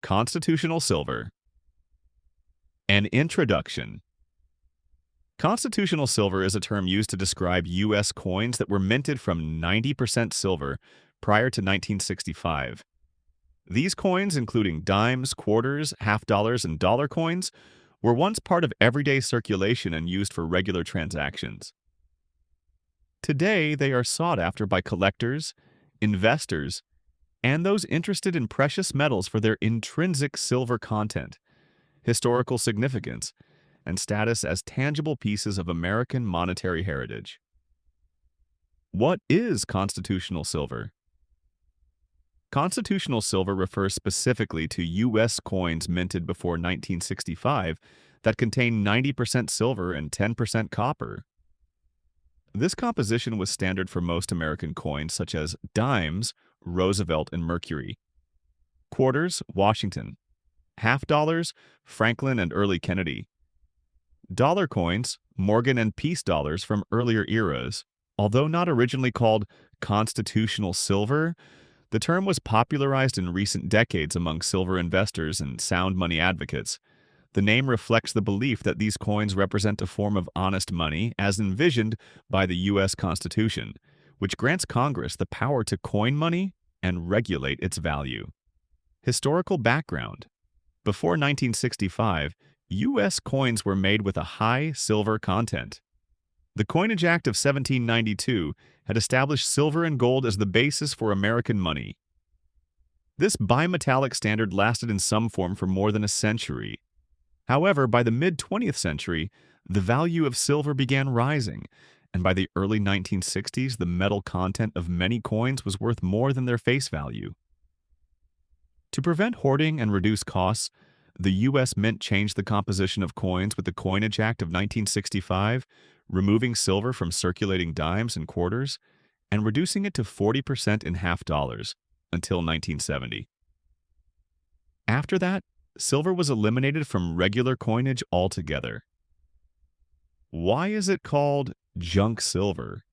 Constitutional silver. An introduction. Constitutional silver is a term used to describe U.S. coins that were minted from 90% silver prior to 1965. These coins, including dimes, quarters, half dollars, and dollar coins, were once part of everyday circulation and used for regular transactions. Today, they are sought after by collectors, investors, and those interested in precious metals for their intrinsic silver content, historical significance, and status as tangible pieces of American monetary heritage. What is constitutional silver? Constitutional silver refers specifically to U.S. coins minted before 1965 that contain 90% silver and 10% copper. This composition was standard for most American coins such as dimes, Roosevelt and Mercury, quarters, Washington, half dollars, Franklin and early Kennedy, dollar coins, Morgan and Peace dollars from earlier eras. Although not originally called constitutional silver, the term was popularized in recent decades among silver investors and sound money advocates. The name reflects the belief that these coins represent a form of honest money as envisioned by the U.S. Constitution, which grants Congress the power to coin money and regulate its value. Historical background. Before 1965, U.S. coins were made with a high silver content. The Coinage Act of 1792 had established silver and gold as the basis for American money. This bimetallic standard lasted in some form for more than a century. However, by the mid-20th century, the value of silver began rising, and by the early 1960s, the metal content of many coins was worth more than their face value. To prevent hoarding and reduce costs, the U.S. Mint changed the composition of coins with the Coinage Act of 1965, removing silver from circulating dimes and quarters, and reducing it to 40% in half dollars until 1970. After that, silver was eliminated from regular coinage altogether. Why is it called junk silver?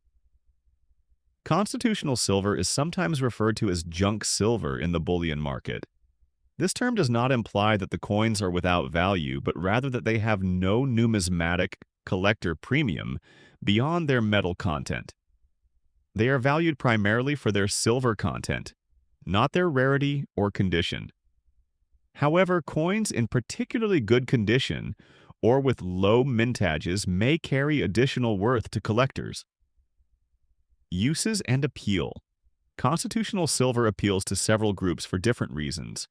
Constitutional silver is sometimes referred to as junk silver in the bullion market. This term does not imply that the coins are without value, but rather that they have no numismatic collector premium beyond their metal content. They are valued primarily for their silver content, not their rarity or condition. However, coins in particularly good condition or with low mintages may carry additional worth to collectors. Uses and appeal. Constitutional silver appeals to several groups for different reasons.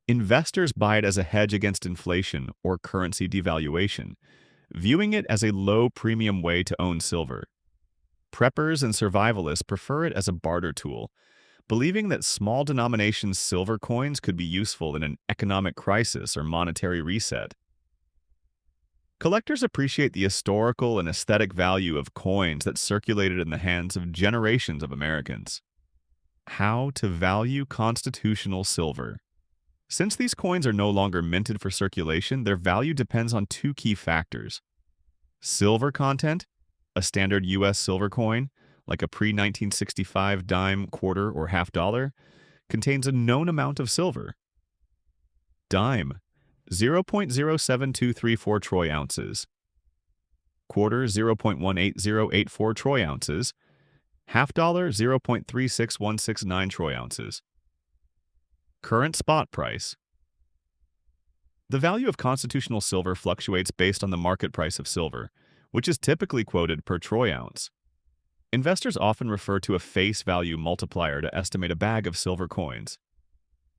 Investors buy it as a hedge against inflation or currency devaluation, viewing it as a low-premium way to own silver. Preppers and survivalists prefer it as a barter tool, believing that small-denomination silver coins could be useful in an economic crisis or monetary reset. Collectors appreciate the historical and aesthetic value of coins that circulated in the hands of generations of Americans. How to value constitutional silver. Since these coins are no longer minted for circulation, their value depends on two key factors. Silver content, a standard U.S. silver coin, like a pre-1965 dime, quarter, or half dollar, contains a known amount of silver. Dime, 0.07234 troy ounces. Quarter, 0.18084 troy ounces. Half dollar, 0.36169 troy ounces. Current spot price. The value of constitutional silver fluctuates based on the market price of silver, which is typically quoted per troy ounce. Investors often refer to a face value multiplier to estimate a bag of silver coins.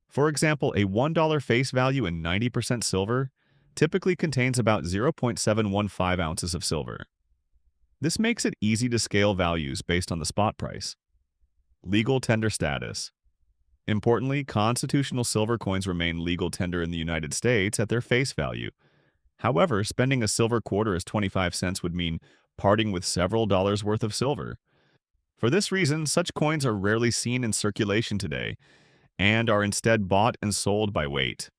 For example, a $1 face value in 90% silver typically contains about 0.715 ounces of silver. This makes it easy to scale values based on the spot price. Legal tender status. Importantly, constitutional silver coins remain legal tender in the United States at their face value. However, spending a silver quarter as 25 cents would mean parting with several dollars worth of silver. For this reason, such coins are rarely seen in circulation today and are instead bought and sold by weight.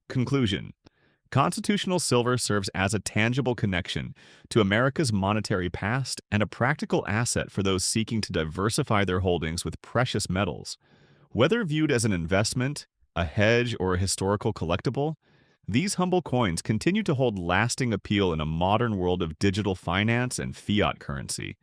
Conclusion. Constitutional silver serves as a tangible connection to America's monetary past and a practical asset for those seeking to diversify their holdings with precious metals. Whether viewed as an investment, a hedge, or a historical collectible, these humble coins continue to hold lasting appeal in a modern world of digital finance and fiat currency.